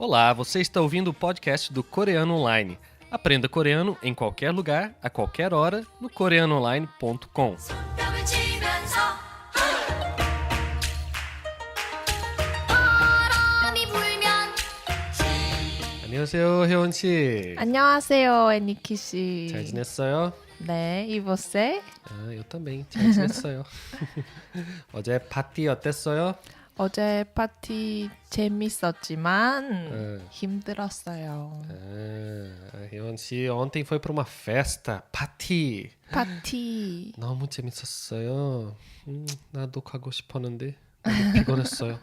Olá, você está ouvindo o podcast do Coreano Online. Aprenda coreano em qualquer lugar, a qualquer hora, no coreanoonline.com. 손뼉을 치면서 바람이 불면 안녕하세요, 혜원 씨. 안녕하세요, 애니키 씨. 잘 지냈어요? 네, e você? eu também, 잘 지냈어요. 어제 파티 어땠어요? 어제 파티 재밌었지만 네. 힘들었어요. 혜원 씨 ontem foi para uma festa, 파티. 파티. 너무 재밌었어요. 나도 가고 싶었는데 너무 피곤했어요.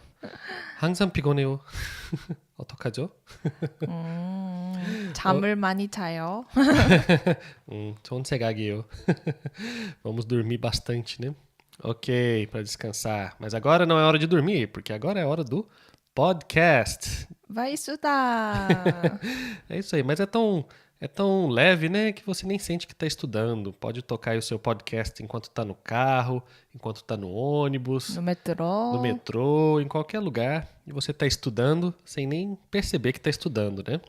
항상 피곤해요. 어떡하죠? 잠을 많이 자요. 좋은 생각이에요. Vamos dormir bastante, né? Ok, para descansar. Mas agora não é hora de dormir, porque agora é hora do podcast. Vai estudar. É isso aí, mas é tão leve, né, que você nem sente que está estudando. Pode tocar aí o seu podcast enquanto está no carro, enquanto está no ônibus, No metrô. no metrô, em qualquer lugar. E você está estudando sem nem perceber que está estudando, né?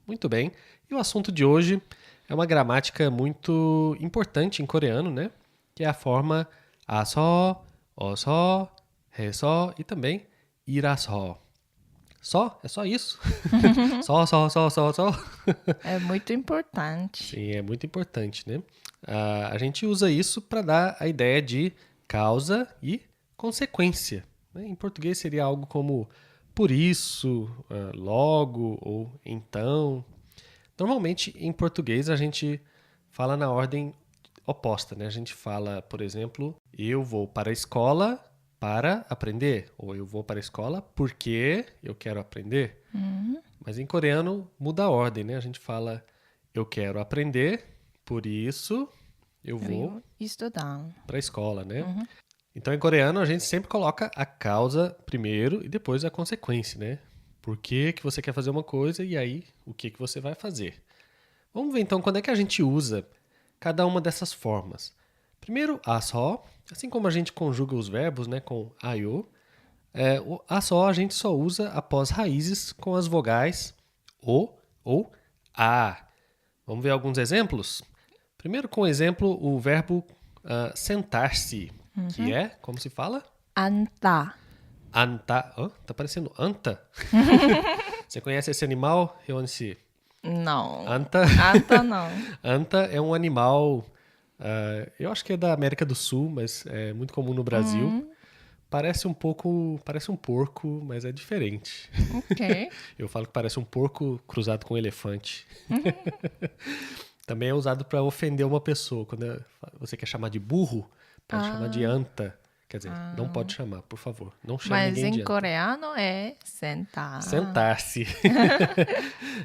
Muito bem. E o assunto de hoje é uma gramática muito importante em coreano, né? Que é a forma aso, oso, reso e também iraso. Só? É só isso? Só. É muito importante. Sim, é muito importante, né? A gente usa isso para dar a ideia de causa e consequência, né? Em português seria algo como por isso, logo ou então. Normalmente, em português, a gente fala na ordem oposta, né? A gente fala, por exemplo, eu vou para a escola para aprender, ou eu vou para a escola porque eu quero aprender. Mas em coreano muda a ordem, né? A gente fala eu quero aprender, por isso eu vou estudar. para a escola, né? Então em coreano a gente sempre coloca a causa primeiro e depois a consequência, né? Por que que você quer fazer uma coisa e aí o que que você vai fazer. Vamos ver então quando é que a gente usa cada uma dessas formas. Primeiro, aso, assim como a gente conjuga os verbos, né, com ayo, o aso a gente só usa após raízes com as vogais o ou a. Vamos ver alguns exemplos? Primeiro, com o exemplo, o verbo sentar-se, que é, como se fala? 앉다. Anta. Oh, tá parecendo anta. Você conhece esse animal, Rionci? Não. Anta. 앉다 não. Anta é um animal, eu acho que é da América do Sul, mas é muito comum no Brasil. Parece um porco, mas é diferente. Ok. Eu falo que parece um porco cruzado com um elefante. Também é usado para ofender uma pessoa. Quando você quer chamar de burro, pode chamar de anta. Quer dizer, não pode chamar, por favor. Não chame Mas ninguém de em anta. coreano é sentar. Sentar-se.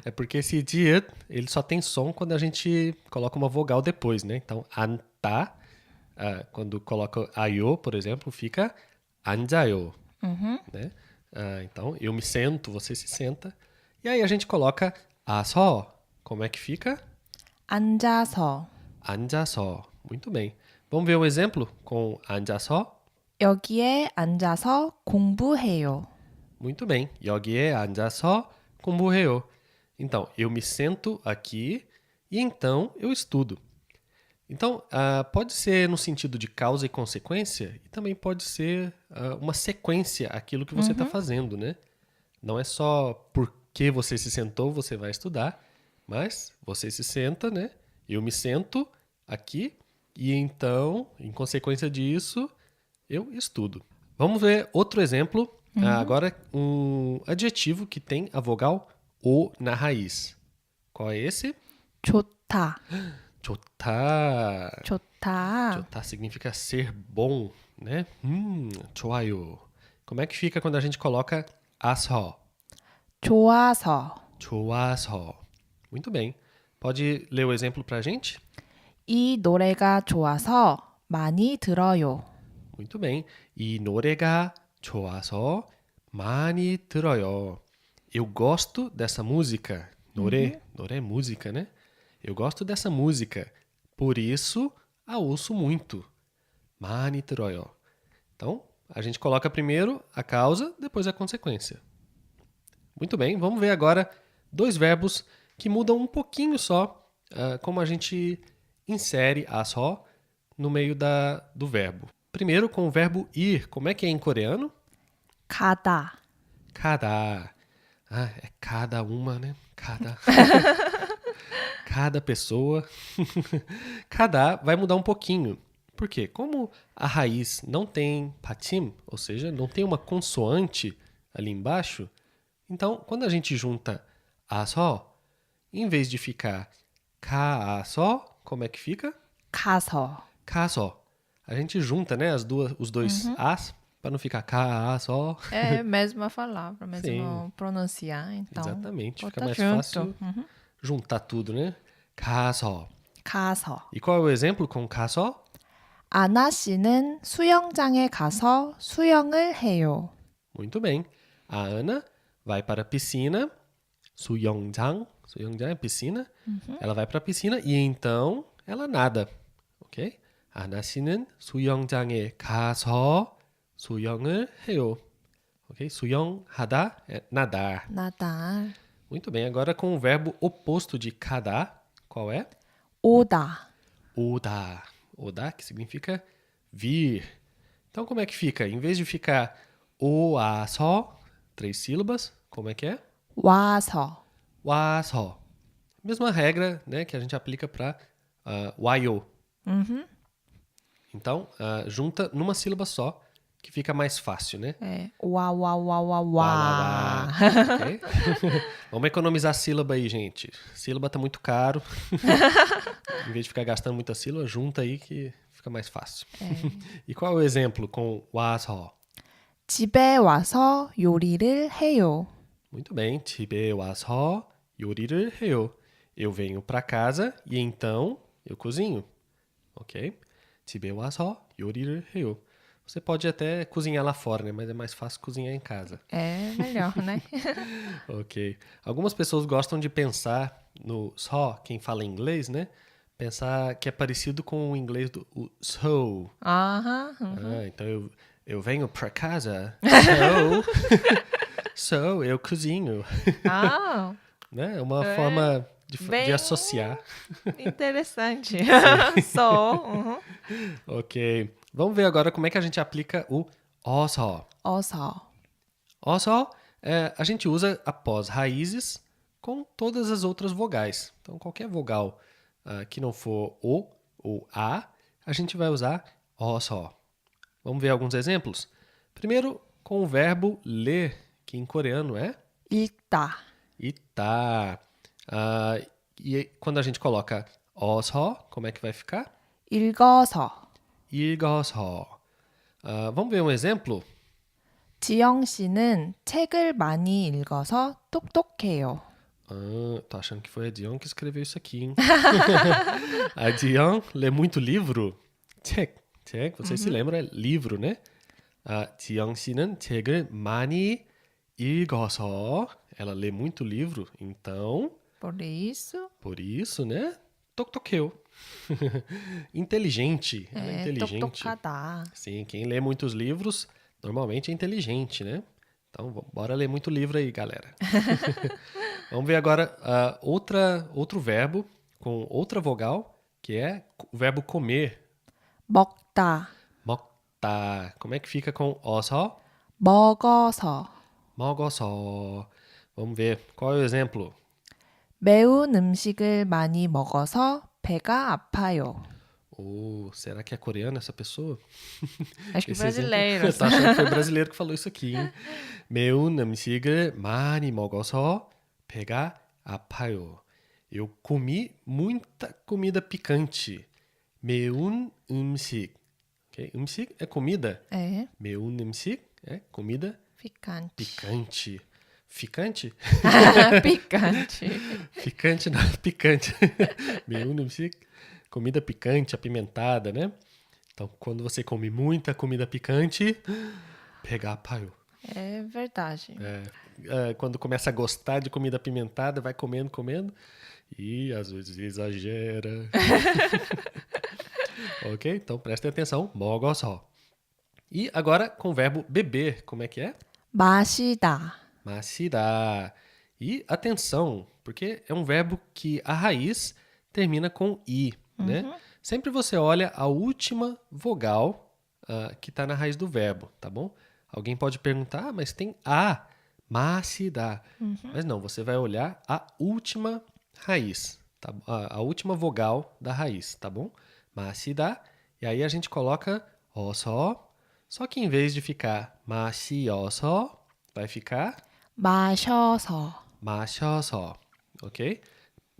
É porque esse dia, ele só tem som quando a gente coloca uma vogal depois, né? Então, anta, quando coloca ayo, por exemplo, fica anjayo, né? Então, eu me sento, você se senta. E aí a gente coloca aso. Como é que fica? 앉아서. 앉아서. Muito bem. Vamos ver um exemplo com 앉아서? 여기에 앉아서 공부해요. Muito bem. 여기에 앉아서 공부해요. Então, eu me sento aqui e então eu estudo. Então, pode ser no sentido de causa e consequência e também pode ser uma sequência aquilo que você está fazendo, né? Não é só porque você se sentou, você vai estudar, mas você se senta, né? Eu me sento aqui e então, em consequência disso, eu estudo. Vamos ver outro exemplo. Agora, um adjetivo que tem a vogal O na raiz. Qual é esse? 좋다. 좋다. 좋다. 좋다 significa ser bom, né? 좋아요. Como é que fica quando a gente coloca aso? 좋아서. 좋아서. Muito bem. Pode ler o exemplo pra gente? 이 노래가 좋아서 많이 들어요. Muito bem. 이 노래가 좋아서 많이 들어요. Eu gosto dessa música. 노래 é música, né? Eu gosto dessa música. Por isso, a ouço muito. 많이 들어요. Então, a gente coloca primeiro a causa, depois a consequência. Muito bem, vamos ver agora dois verbos que mudam um pouquinho só como a gente insere aso no meio do verbo. Primeiro, com o verbo ir. Como é que é em coreano? 가다. Cada. Ah, é cada uma, né? Cada. Cada pessoa. Cada vai mudar um pouquinho. Por quê? Como a raiz não tem patim, ou seja, não tem uma consoante ali embaixo, então quando a gente junta aso, em vez de ficar ka-aso, como é que fica? 가서. Ka-aso. A gente junta, né, os dois as para não ficar ka-aso. É a mesma palavra, mesmo Sim. pronunciar, então. Exatamente, fica bota mais junto. fácil juntar tudo, né? Ka-aso. 가서. E qual é o exemplo com ka-aso? 아나 씨는 수영장에 가서 수영을 해요. Muito bem. A Ana vai para a piscina. Suyeongjang. Suyeongjang é piscina. Ela vai para a piscina e então ela nada. Ok? Ana 씨는 수영장에 가서 수영을 해요. Ok? 수영하다 é nadar. nadar. Muito bem. Agora com o verbo oposto de kada. Qual é? 오다. Oda. Oda, que significa vir. Então, como é que fica? Em vez de ficar o, a, só, 3 sílabas, como é que é? 와서. Wa, só. Mesma regra, né, que a gente aplica para wayo. Então, junta numa sílaba só, que fica mais fácil, né? 네. 와와와와와. Wa, ok? Vamos economizar sílaba aí, gente. Sílaba tá muito caro. Em vez de ficar gastando muita sílaba, junta aí que fica mais fácil. E qual é o exemplo com 와서? 집에 와서 요리를 해요. Muito bem. 집에 와서 요리를 해요. Eu venho para casa e então eu cozinho. Ok? 집에 와서 요리를 해요. Você pode até cozinhar lá fora, né? Mas é mais fácil cozinhar em casa. É melhor, né? Ok. Algumas pessoas gostam de pensar no só, quem fala inglês, né? Pensar que é parecido com o inglês do o so. Aham. Então eu venho pra casa, so eu cozinho. Ah, Né? É uma forma de bem- associar. interessante. Só. Ok. Vamos ver agora como é que a gente aplica o 어서. 어서. Ọsó, a gente usa após raízes com todas as outras vogais. Então, qualquer vogal que não for o ou a gente vai usar ọsó. Vamos ver alguns exemplos? Primeiro, com o verbo ler, que em coreano é 읽다. ita. E quando a gente coloca ọsó, como é que vai ficar? 읽어서. 읽어서. Vamos ver um exemplo? 지영 씨는 책을 많이 읽어서 똑똑해요. Tô achando que foi a Dion que escreveu isso aqui, hein? A Dion lê muito livro? 책, você se lembra, é livro, né? 지영 씨는 책을 많이 읽어서 ela lê muito livro, então, por por isso, né? 똑똑해요. Inteligente, ela é É, inteligente. 똑똑하다. Sim, quem lê muitos livros normalmente é inteligente, né? Então, bora ler muito livro aí, galera. Vamos ver agora outro verbo com outra vogal, que é o verbo comer. 먹다. 먹다. Como é que fica com 어서? 먹어서. 먹어서. Vamos ver. Qual é o exemplo? 매운 음식을 많이 먹어서 배가 아파요. Será que é coreana essa pessoa? Acho que Esse exemplo- brasileiro. Eu tô achando que foi brasileiro que falou isso aqui, hein? 매운 음식을 많이 먹어서 배가 아파요. Eu comi muita comida picante. 매운 음식. Okay? 음식 é comida. É, 매운 음식 é comida picante. picante. Ficante? picante. Ficante não, picante. 매운 음식, comida picante, apimentada, né? Então, quando você come muita comida picante, pega apaio. É verdade. Quando começa a gostar de comida apimentada, vai comendo, e às vezes exagera. Ok? Então, prestem atenção. 먹어서. E agora, com o verbo beber, como é que é? 마시다. 마시다. E atenção, porque é um verbo que a raiz termina com i, né? Sempre você olha a última vogal que está na raiz do verbo, tá bom? Alguém pode perguntar, mas tem a, 마시다. Mas não, você vai olhar a última raiz, tá? A última vogal da raiz, tá bom? 마시다. E aí a gente coloca 어서. Só que em vez de ficar 마시어서, vai ficar 마셔서. 마셔서, ok?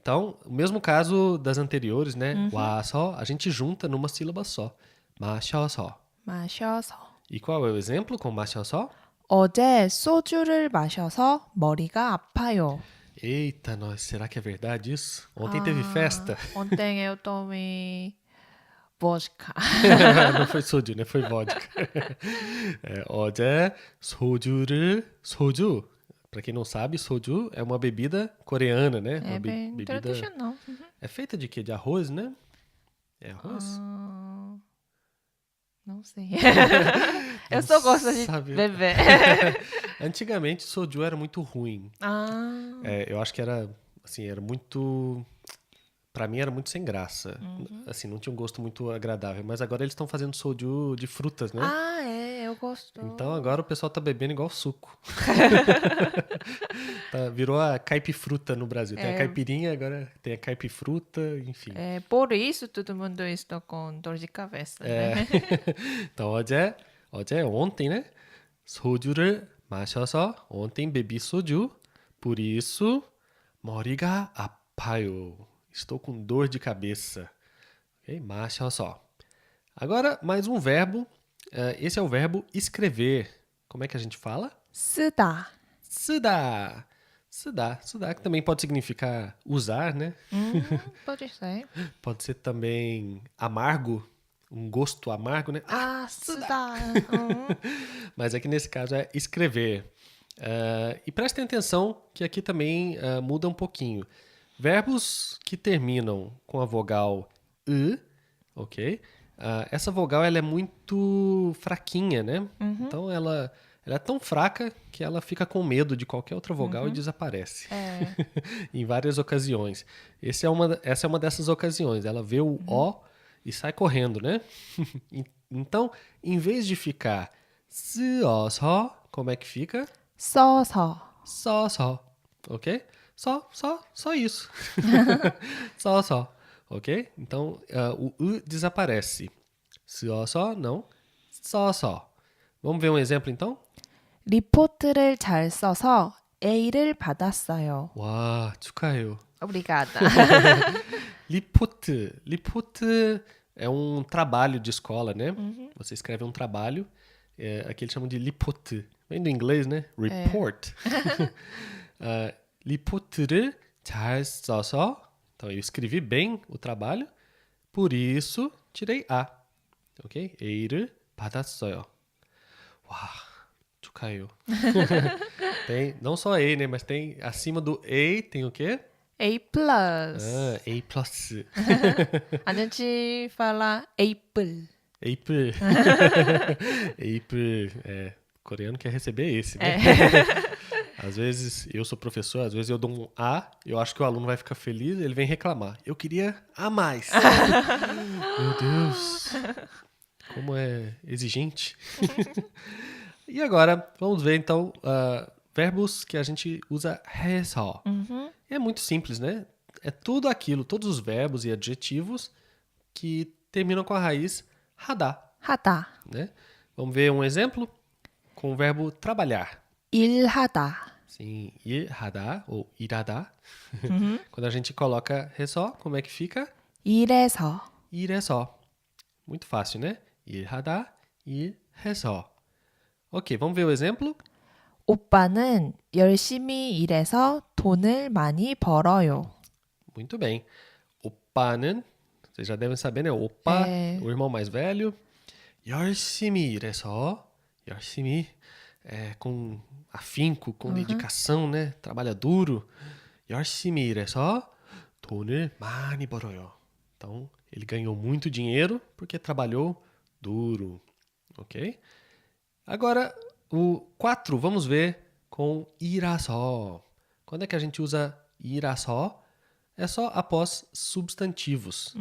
Então, o mesmo caso das anteriores, né? 와서, a gente junta numa sílaba só. 마셔서. 마셔서. E qual é o exemplo com 마셔서? 어제 소주를 마셔서 머리가 아파요. Eita, nós, será que é verdade isso? Ontem teve festa. Ontem eu tomei vodka. Não foi soju, né? Foi vodka. 어제 소주. Pra quem não sabe, soju é uma bebida coreana, né? É Uma bem bebida... tradicional. É feita de quê? De arroz, né? É arroz? Não sei. Eu só gosto de Sabe. beber. Antigamente, soju era muito ruim. Ah, Eu acho que era, assim, era muito... Pra mim era muito sem graça. Assim, não tinha um gosto muito agradável. Mas agora eles estão fazendo soju de frutas, né? eu gosto. Então agora o pessoal tá bebendo igual suco. Virou a caipifruta no Brasil. Tem a caipirinha, agora tem a caipifruta, enfim. Por isso todo mundo está com dor de cabeça, né? Então ontem, né? 소주를 마셔서 ontem bebi soju, por isso 머리가 아파요. Estou com dor de cabeça. Ok? 마셔서. Agora mais um verbo. Esse é o verbo escrever. Como é que a gente fala? 쓰다. 쓰다. 쓰다, que também pode significar usar, né? Pode ser. Pode ser também amargo, um gosto amargo, né? 쓰다. Mas aqui nesse caso é escrever. E prestem atenção que aqui também muda um pouquinho. Verbos que terminam com a vogal "ı", ok? Essa vogal ela é muito fraquinha, né? Então ela é tão fraca que ela fica com medo de qualquer outra vogal e desaparece. Em várias ocasiões. Essa é uma dessas ocasiões. Ela vê o O e sai correndo, né? Então, em vez de ficar 쓰어서, como é que fica? 써서. Só, ok? Só isso. só, ok? Então, o U desaparece. 쓰어서, não. só. Vamos ver um exemplo, então? 리포트를 잘 써서 A를 받았어요. 와, 축하해요. Obrigada. Lipote é um trabalho de escola, né? Você escreve um trabalho, aqui eles chamam de lipote. Vem do inglês, né? Report. 리포트를 잘 써서, então eu escrevi bem o trabalho, por isso tirei A, ok? A를 받았어요. 와, 축하해요. Tem não só A, né? Mas tem acima do A tem o quê? A+. A plus. A gente fala Apple. April. April. Coreano quer receber esse, né? Às vezes eu sou professor, às vezes eu dou um A, eu acho que o aluno vai ficar feliz, ele vem reclamar. Eu queria A mais. Meu Deus. Como é exigente. E agora, vamos ver então verbos que a gente usa 해서. É muito simples, né? É tudo aquilo, todos os verbos e adjetivos que terminam com a raiz 하다, 하다. né? Vamos ver um exemplo com o verbo trabalhar. 일하다. Sim, 일하다 ou 일하다. Quando a gente coloca 해서, como é que fica? 일해서. 일해서. Muito fácil, né? 일하다, 일해서. Ok, vamos ver o exemplo? 오빠는 열심히 일해서 돈을 많이 벌어요. Muito bem. 오빠는, vocês já devem saber, né? 오빠, o irmão mais velho. 열심히 일해서, 열심히, com afinco, com dedicação, né? Trabalha duro. 열심히 일해서 돈을 많이 벌어요. Então, ele ganhou muito dinheiro porque trabalhou duro, ok? Agora, o 4, vamos ver com 이라서. Quando é que a gente usa 이라서? É só após substantivos.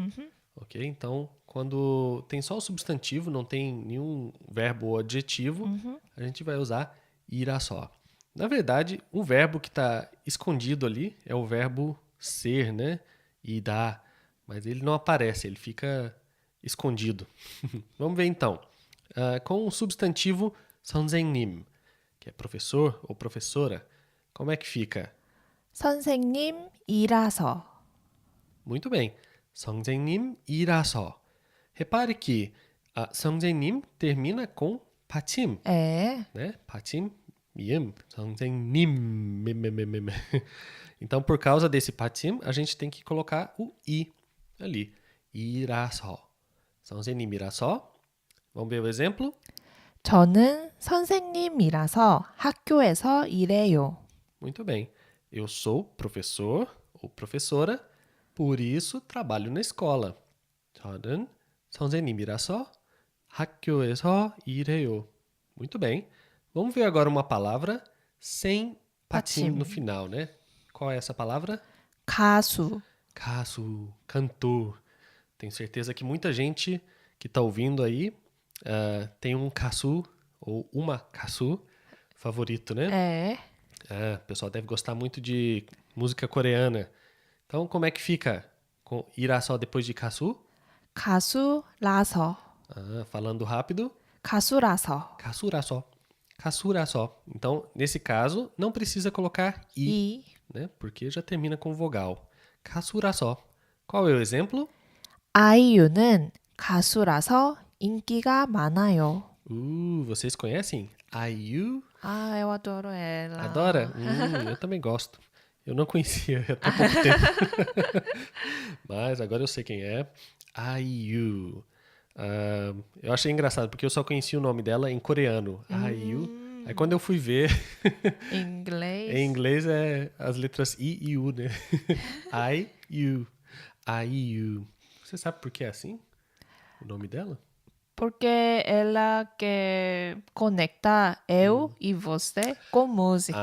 Ok? Então, quando tem só o substantivo, não tem nenhum verbo ou adjetivo, a gente vai usar 이라서. Na verdade, um verbo que está escondido ali é o verbo ser, né? 이다. Mas ele não aparece, ele fica escondido. Vamos ver então. Com o substantivo 선생님, que é professor ou professora, como é que fica? 선생님이라서. Muito bem. 선생님이라서. Repare que 선생님 termina com 받침, 에. né? 받침, 미음, 선생님. Então, por causa desse 받침, a gente tem que colocar o i ali. 이라서. 선생님이라서. Vamos ver o exemplo? 저는 선생님이라서 학교에서 일해요. Muito bem. Eu sou professor ou professora, por isso trabalho na escola. 저는 선생님이라서 학교에서 일해요. Muito bem. Vamos ver agora uma palavra sem patim Patim. no final, né? Qual é essa palavra? 가수. Caso, cantor. Tenho certeza que muita gente que está ouvindo aí tem um casu ou uma casu favorito, né? 에. O pessoal deve gostar muito de música coreana. Então, como é que fica? Irá só depois de casu? 가수라서. Falando rápido. 가수라서. Kasura só. Kasura só. Então, nesse caso, não precisa colocar i, 이. né? Porque já termina com vogal. Kasura só. Qual é o exemplo? 아이유는 가수라서 인기가 많아요. Vocês conhecem? IU? Eu adoro ela. Adora? Eu também gosto. Eu não conhecia até pouco tempo. Mas agora eu sei quem é. IU. Eu achei engraçado, porque eu só conhecia o nome dela em coreano. IU. Aí quando eu fui ver, inglês. em inglês é as letras I e U, né? IU. IU. Você sabe por que é assim? O nome dela? Porque ela que conecta eu e você com música.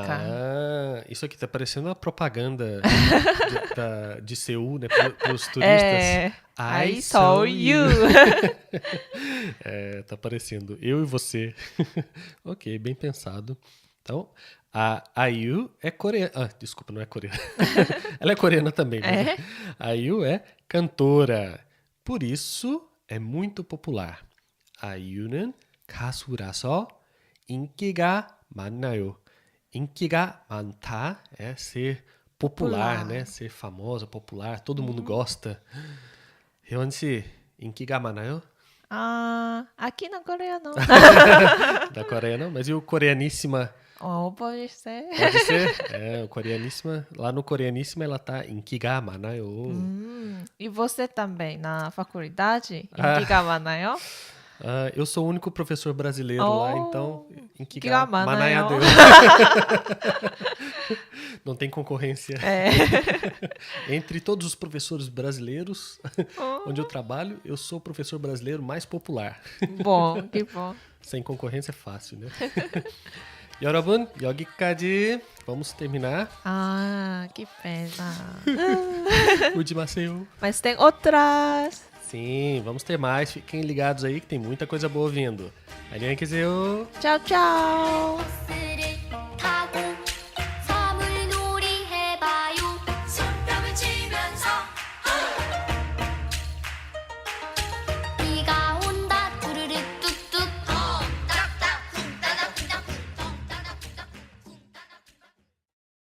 Isso aqui tá parecendo uma propaganda de Seul, né? Para os turistas. I saw you. Tá parecendo. Eu e você. Ok, bem pensado. Então, a IU é coreana. Desculpa, não é coreana. Ela é coreana também. Né? A IU é cantora. Por isso, é muito popular. 아이유는 가수라서 인기가 많나요. 인기가 많다 é ser popular, né? Ser famosa, popular, todo mundo gosta. 혜원 씨, 인기가 많아요? aqui na Coreia não. Da Coreia não, mas e o Coreaníssima? Pode ser. Pode ser? O Coreaníssima, lá no Coreaníssima ela tá 인기가 많아요. E você também, na faculdade, 인기가 많아요? Eu sou o único professor brasileiro lá, então 인기가 많아요. Não tem concorrência. Entre todos os professores brasileiros onde eu trabalho, eu sou o professor brasileiro mais popular. Bom, que bom. Sem concorrência é fácil, né? 여러분, 여기까지. Vamos terminar. Que pena. Cuide macio. Mas tem outras. Sim, vamos ter mais. Fiquem ligados aí que tem muita coisa boa vindo. 안녕히 계세요. Tchau, tchau.